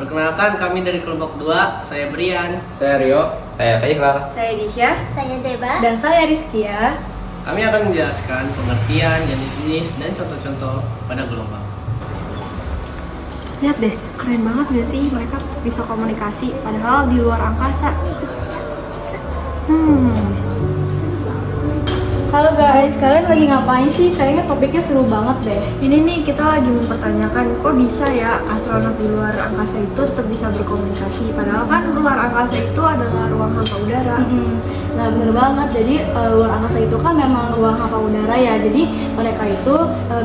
Perkenalkan, kami dari kelompok 2. Saya Brian. Saya Rio. Saya Faisal. Saya Disha. Saya Zeba. Dan saya Rizkia. Kami akan menjelaskan pengertian, jenis-jenis, dan contoh-contoh pada gelombang. Lihat deh, keren banget gak sih mereka bisa komunikasi padahal di luar angkasa. Halo guys, kalian lagi ngapain sih? Kayaknya topiknya seru banget deh. Ini nih kita lagi mempertanyakan kok bisa ya astronot di luar angkasa itu tetap bisa berkomunikasi. Padahal kan luar angkasa itu adalah ruang hampa udara. Nah bener banget, jadi luar angkasa itu kan memang ruang hampa udara ya. Jadi mereka itu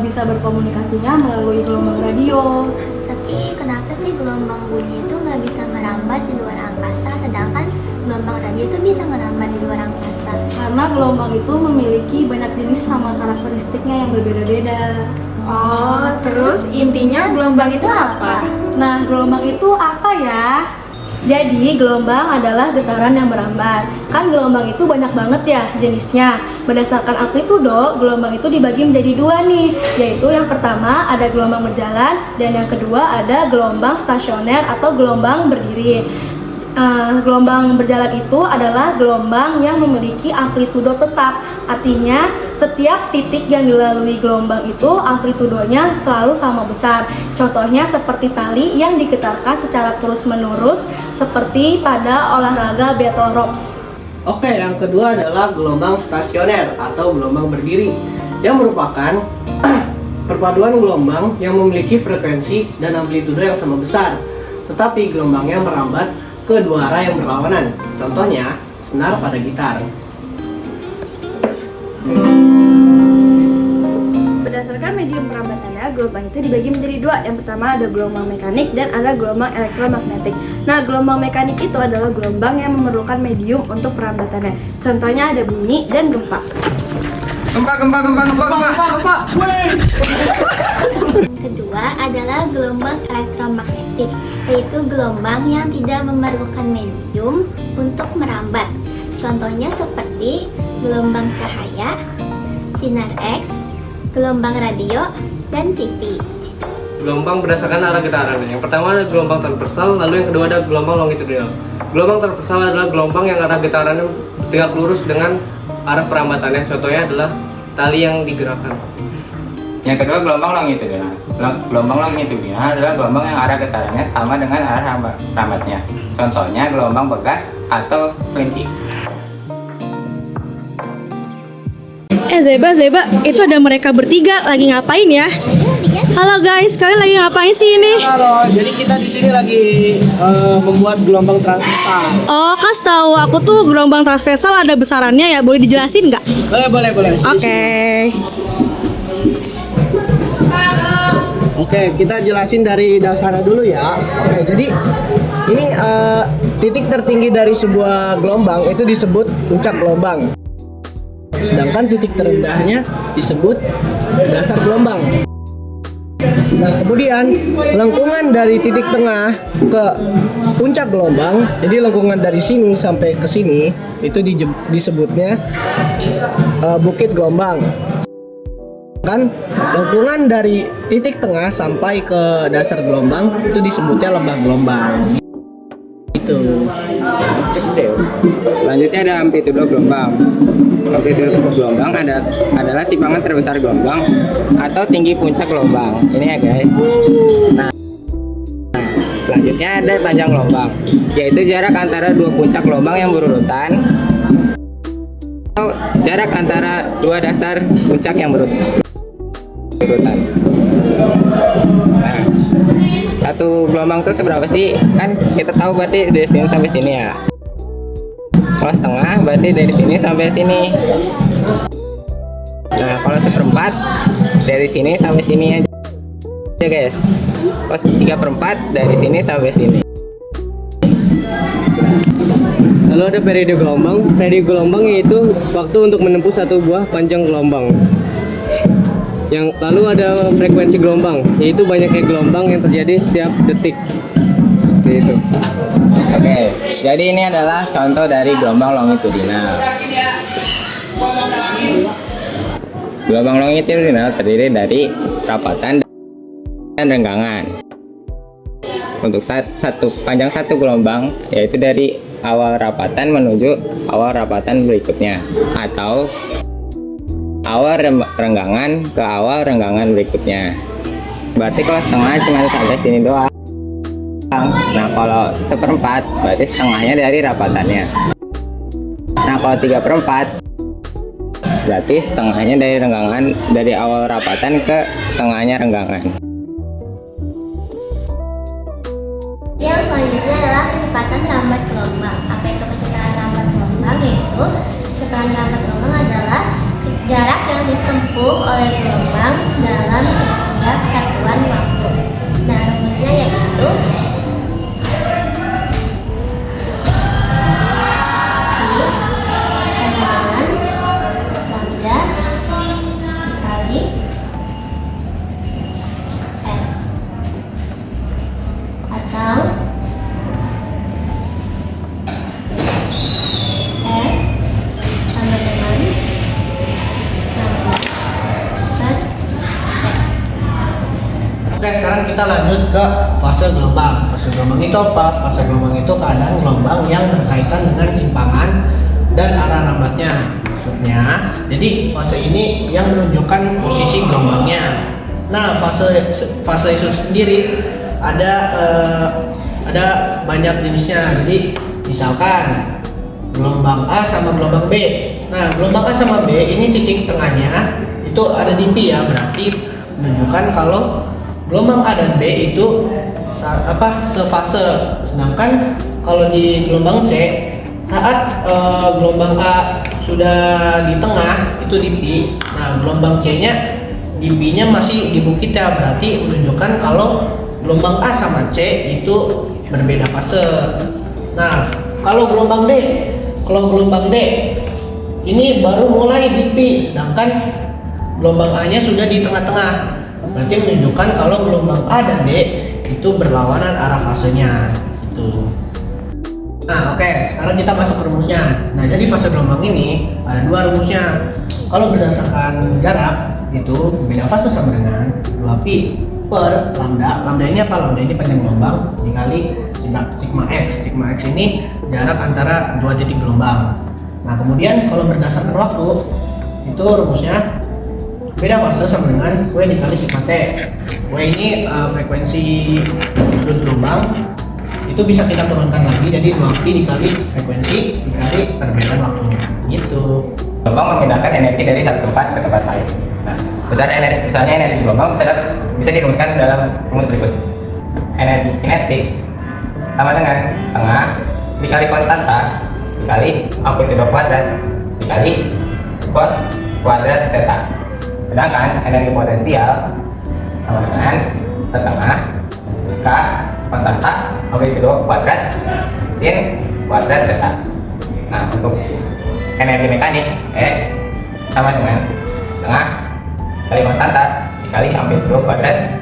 bisa berkomunikasinya melalui gelombang radio. Tapi kenapa sih gelombang bunyi itu nggak bisa merambat di luar angkasa, sedangkan gelombang radio itu bisa merambat di luar angkasa? Karena gelombang itu memiliki banyak jenis sama karakteristiknya yang berbeda-beda. Oh, terus intinya gelombang itu apa? Nah, gelombang itu apa ya? Jadi, gelombang adalah getaran yang merambat. Kan gelombang itu banyak banget ya jenisnya. Berdasarkan amplitudo, gelombang itu dibagi menjadi dua nih. Yaitu yang pertama ada gelombang berjalan, dan yang kedua ada gelombang stasioner atau gelombang berdiri. Gelombang berjalan itu adalah gelombang yang memiliki amplitudo tetap. Artinya setiap titik yang dilalui gelombang itu amplitudonya selalu sama besar. Contohnya seperti tali yang digetarkan secara terus-menerus seperti pada olahraga battle ropes. Oke, yang kedua adalah gelombang stasioner atau gelombang berdiri, yang merupakan perpaduan gelombang yang memiliki frekuensi dan amplitudo yang sama besar, tetapi gelombangnya merambat ke dua arah yang berlawanan. Contohnya, senar pada gitar. Berdasarkan medium perambatannya, gelombang itu dibagi menjadi dua. Yang pertama ada gelombang mekanik dan ada gelombang elektromagnetik. Nah, gelombang mekanik itu adalah gelombang yang memerlukan medium untuk perambatannya. Contohnya ada bunyi dan gempa. Gempa. Kedua adalah gelombang elektromagnetik, yaitu gelombang yang tidak memerlukan medium untuk merambat. Contohnya seperti gelombang cahaya, sinar X, gelombang radio, dan TV. Gelombang berdasarkan arah getaran. Yang pertama ada gelombang transversal, lalu yang kedua ada gelombang longitudinal. Gelombang transversal adalah gelombang yang arah getarannya tegak lurus dengan arah perambatannya. Contohnya adalah tali yang digerakkan. Yang kedua gelombang longitudinal. Gelombang longitudinal adalah gelombang yang arah getarannya sama dengan arah rambatnya. Contohnya gelombang begas atau selinci. Zeba, itu ada mereka bertiga lagi ngapain ya? Halo guys, kalian lagi ngapain sih ini? Halo, jadi kita di sini lagi membuat gelombang transversal. Oh, kasih tahu aku tuh gelombang transversal ada besarannya ya, boleh dijelasin nggak? Boleh. Oke, kita jelasin dari dasarnya dulu ya. Oke, jadi ini titik tertinggi dari sebuah gelombang itu disebut puncak gelombang. Sedangkan titik terendahnya disebut dasar gelombang. Nah, kemudian lengkungan dari titik tengah ke puncak gelombang, jadi lengkungan dari sini sampai ke sini itu disebutnya bukit gelombang. Kan lengkungan dari titik tengah sampai ke dasar gelombang itu disebutnya lembah gelombang. Itu. Selanjutnya ada amplitudo gelombang. Amplitudo gelombang adalah sipangan terbesar gelombang atau tinggi puncak gelombang. Ini ya guys. Nah, selanjutnya ada panjang gelombang, yaitu jarak antara dua puncak gelombang yang berurutan atau jarak antara dua dasar puncak yang berurutan. Nah, satu gelombang itu seberapa sih? Kan kita tahu berarti dari sini sampai sini ya. Kalau setengah berarti dari sini sampai sini. Nah, kalau seperempat dari sini sampai sini aja guys. Kalau 3/4 dari sini sampai sini. Lalu ada periode gelombang. Periode gelombang yaitu waktu untuk menempuh satu buah panjang gelombang. Yang lalu ada frekuensi gelombang, yaitu banyaknya gelombang yang terjadi setiap detik. Seperti itu. Oke, jadi ini adalah contoh dari gelombang longitudinal. Gelombang longitudinal terdiri dari rapatan dan renggangan. untuk panjang satu gelombang, yaitu dari awal rapatan menuju awal rapatan berikutnya, atau awal renggangan ke awal renggangan berikutnya. Berarti kalau setengah cuma sampai sini doang. Nah, kalau seperempat berarti setengahnya dari rapatannya. Nah, kalau 3/4 berarti setengahnya dari renggangan, dari awal rapatan ke setengahnya renggangan. Yang selanjutnya adalah kecepatan rambat gelombang. Apa itu kecepatan rambat gelombang? Yaitu kecepatan rambat gelombang adalah jarak yang ditempuh oleh gelombang dalam setiap satuan waktu. Nah, rumusnya yaitu Oke, sekarang kita lanjut ke fase gelombang. Fase gelombang itu apa? Fase gelombang itu keadaan gelombang yang berkaitan dengan simpangan dan arah rambatnya. Maksudnya, jadi fase ini yang menunjukkan posisi gelombangnya. Nah, fase itu sendiri ada banyak jenisnya. Jadi, misalkan gelombang A sama gelombang B. Nah, gelombang A sama B ini titik tengahnya itu ada di P ya, berarti menunjukkan kalau gelombang A dan B itu sefase. Sedangkan kalau di gelombang C, saat gelombang A sudah di tengah itu di P, nah gelombang C-nya di P-nya masih di bukit ya, berarti menunjukkan kalau gelombang A sama C itu berbeda fase. Nah, kalau gelombang D ini baru mulai di P, sedangkan gelombang A-nya sudah di tengah-tengah. Berarti menunjukkan kalau gelombang A dan D itu berlawanan arah fasenya gitu. Nah, oke, sekarang kita masuk ke rumusnya. Nah, jadi fase gelombang ini ada dua rumusnya. Kalau berdasarkan jarak itu beda fase sama dengan 2pi per lambda. Lambda ini apa? Lambda ini panjang gelombang dikali sigma x. Sigma x ini jarak antara dua titik gelombang. Nah, kemudian kalau berdasarkan waktu itu rumusnya beda fase sama dengan W dikali sigma T. W ini frekuensi sudut gelombang, itu bisa kita turunkan lagi, jadi 2pi dikali frekuensi dikali perbedaan waktunya gitu. Gelombang memindahkan energi dari satu tempat ke tempat lain. Nah, misalnya energi gelombang bisa dirumuskan dalam rumus berikut. Energi kinetik sama dengan setengah dikali konstanta dikali amplitudo kuadrat dikali cos kuadrat theta. Sedangkan energi potensial sama dengan setengah K konstanta amplitudo kuadrat sin kuadrat theta. Nah, untuk energi mekanik sama dengan setengah kali konstanta dikali amplitudo kuadrat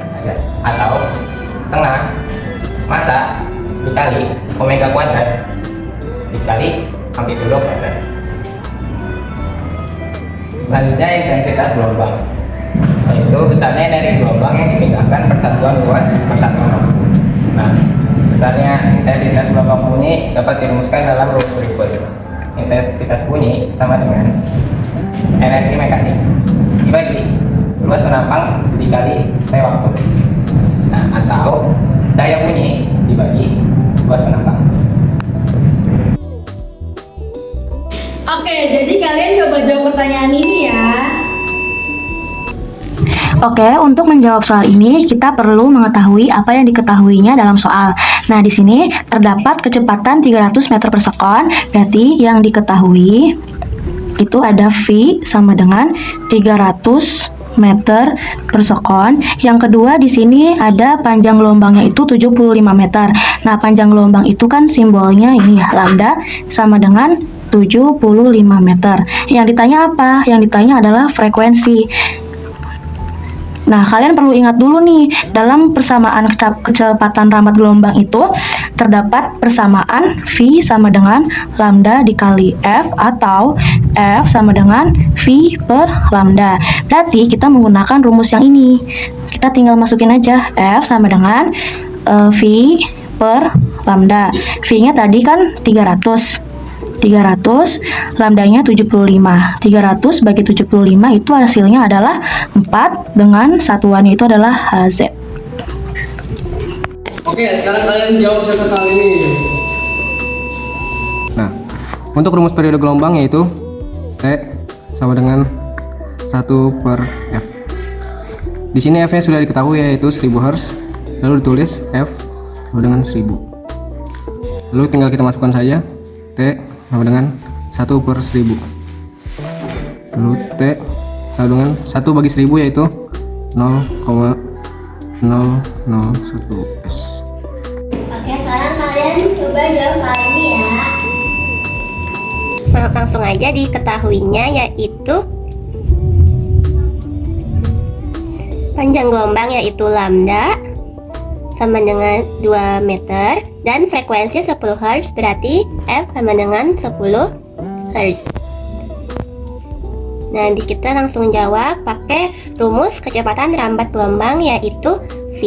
atau setengah massa dikali omega kuadrat dikali amplitudo kuadrat. Selanjutnya intensitas gelombang, yaitu besarnya energi gelombang yang dipindahkan persatuan luas persatuan waktu. Nah, besarnya intensitas gelombang bunyi dapat dirumuskan dalam rumus berikut. Intensitas bunyi sama dengan energi mekanik dibagi luas penampang dikali T waktu. Nah, atau daya bunyi dibagi luas penampang. Oke, jadi kalian coba jawab pertanyaan ini ya. Oke, untuk menjawab soal ini kita perlu mengetahui apa yang diketahuinya dalam soal. Nah, di sini terdapat kecepatan 300 meter per sekon, berarti yang diketahui itu ada V sama dengan 300 meter per sekon. Yang kedua di sini ada panjang gelombangnya itu 75 meter. Nah, panjang gelombang itu kan simbolnya ini ya, lambda sama dengan 75 meter. Yang ditanya apa? Yang ditanya adalah frekuensi. Nah, kalian perlu ingat dulu nih, dalam persamaan kecepatan rambat gelombang itu terdapat persamaan V sama dengan lambda dikali F atau F sama dengan V per lambda. Berarti kita menggunakan rumus yang ini. Kita tinggal masukin aja F sama dengan V per lambda. V-nya tadi kan 300, lambdanya 75. 300 bagi 75 itu hasilnya adalah 4 dengan satuannya itu adalah Hz. Oke, sekarang kalian jawab satu soal ini. Nah, untuk rumus periode gelombang yaitu T sama dengan 1 per F. Di sini F-nya sudah diketahui yaitu 1000 Hz. Lalu ditulis F sama dengan 1000. Lalu tinggal kita masukkan saja T sama dengan 1 per 1000. Lalu T sama dengan 1 bagi 1000 yaitu 0,001 S. Oke, sekarang kalian coba jawab soal ini ya. Langsung aja diketahuinya yaitu panjang gelombang yaitu lambda sama dengan 2 meter dan frekuensi 10 Hz, berarti F sama dengan 10 Hz. Nah, kita langsung jawab pakai rumus kecepatan rambat gelombang yaitu V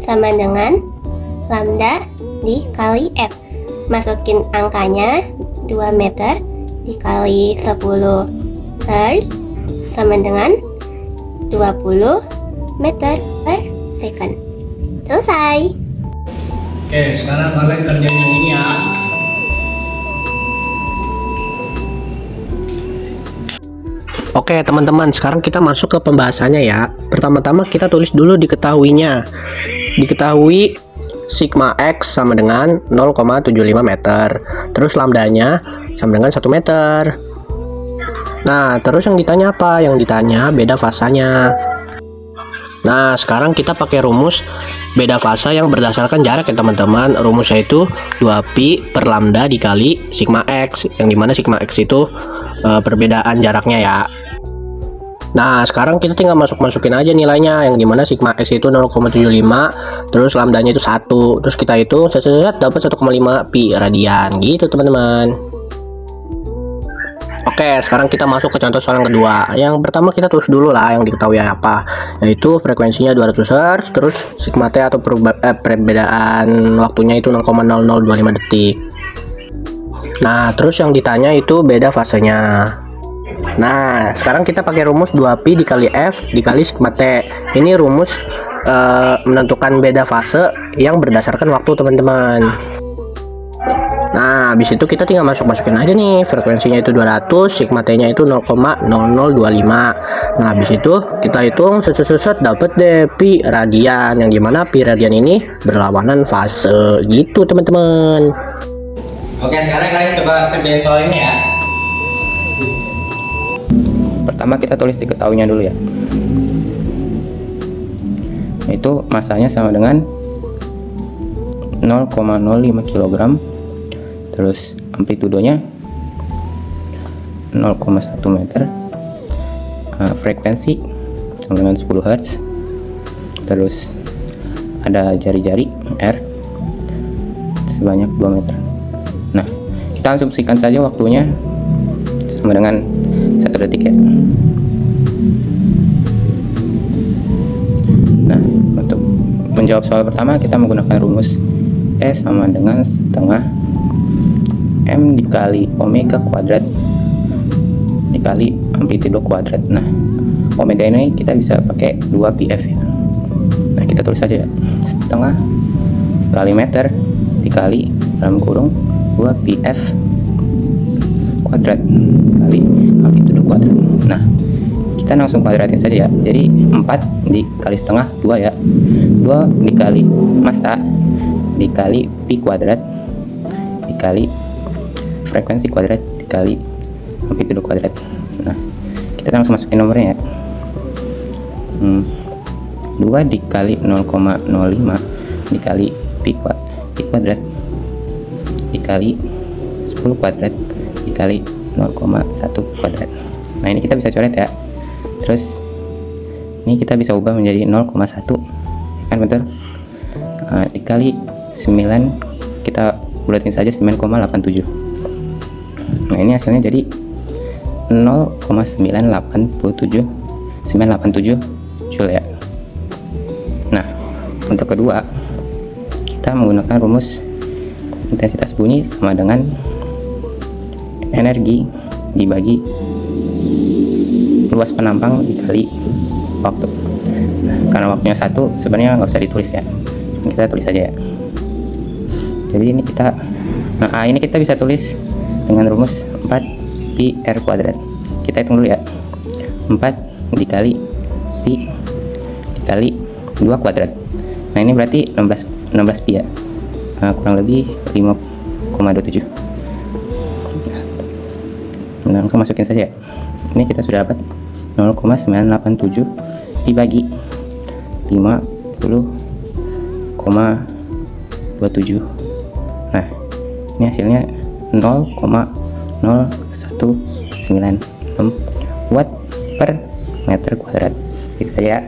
sama dengan lambda dikali F. Masukin angkanya 2 meter dikali 10 Hz sama dengan 20 meter per second. Selesai. Oke, sekarang kalian kerjain yang ini ya. Oke teman-teman, sekarang kita masuk ke pembahasannya ya. Pertama-tama kita tulis dulu diketahuinya. Diketahui sigma X sama dengan 0,75 meter. Terus lambdanya sama dengan 1 meter. Nah, terus yang ditanya apa? Yang ditanya beda fasanya. Nah, sekarang kita pakai rumus beda fasa yang berdasarkan jarak ya teman-teman. Rumusnya itu 2pi per lambda dikali sigma X, yang dimana sigma X itu perbedaan jaraknya ya. Nah, sekarang kita tinggal masukin aja nilainya, yang dimana sigma X itu 0,75, terus lambdanya itu 1, terus kita hitung set dapat 1,5 pi radian gitu teman-teman. Oke, sekarang kita masuk ke contoh soal yang kedua. Yang pertama kita tulis dulu lah yang diketahui apa, yaitu frekuensinya 200 Hz, terus sigma T atau perbedaan waktunya itu 0,0025 detik. Nah, terus yang ditanya itu beda fasenya. Nah, sekarang kita pakai rumus 2pi dikali F dikali sigma T. Ini rumus menentukan beda fase yang berdasarkan waktu teman-teman. Nah, habis itu kita tinggal masukin aja nih, frekuensinya itu 200, sigma T-nya itu 0,0025. Nah, habis itu kita hitung set dapat deh pi radian, yang dimana pi radian ini berlawanan fase gitu teman-teman. Oke, sekarang kalian coba kerjain soal ini ya. Pertama kita tulis diketahuinya dulu ya. Itu masanya sama dengan 0,05 kg. Terus amplitudenya 0,1 meter. Frekuensi sama dengan 10 Hz. Terus ada jari-jari R sebanyak 2 meter. Nah, kita asumsikan saja waktunya sama dengan 1 detik ya. Nah, untuk menjawab soal pertama kita menggunakan rumus E sama dengan setengah M dikali omega kuadrat dikali amplitudo kuadrat. Nah, omega ini kita bisa pakai 2πf ya. Nah, kita tulis saja ya, setengah kali meter dikali dalam kurung 2πf kuadrat kali amplitudo kuadrat. Nah, kita langsung kuadratin saja ya. Jadi 4 dikali setengah 2 ya. 2 dikali massa dikali pi kuadrat dikali frekuensi kuadrat dikali amplitudo kuadrat. Nah, kita langsung masukin nomornya ya. 2 dikali 0,05 dikali pi kuadrat dikali 10 kuadrat dikali 0,1 kuadrat. Nah, ini kita bisa coret ya. Terus ini kita bisa ubah menjadi 0,1 kan, betul? Dikali 9, kita bulatin saja 9,87. Nah, ini hasilnya jadi 0,987 Joule ya. Nah, untuk kedua menggunakan rumus intensitas bunyi sama dengan energi dibagi luas penampang dikali waktu. Nah, karena waktunya 1 sebenarnya nggak usah ditulis ya, kita tulis aja ya. Jadi ini kita, A ini kita bisa tulis dengan rumus 4 pi r kuadrat. Kita hitung dulu ya, 4 dikali pi dikali 2 kuadrat. Nah ini berarti 16 pi ya, kurang lebih 5,27. Nah, langsung masukin saja ya. Ini kita sudah dapat 0,987 dibagi 50,27. Nah ini hasilnya 0,0196 watt per meter kuadrat. Itu saja.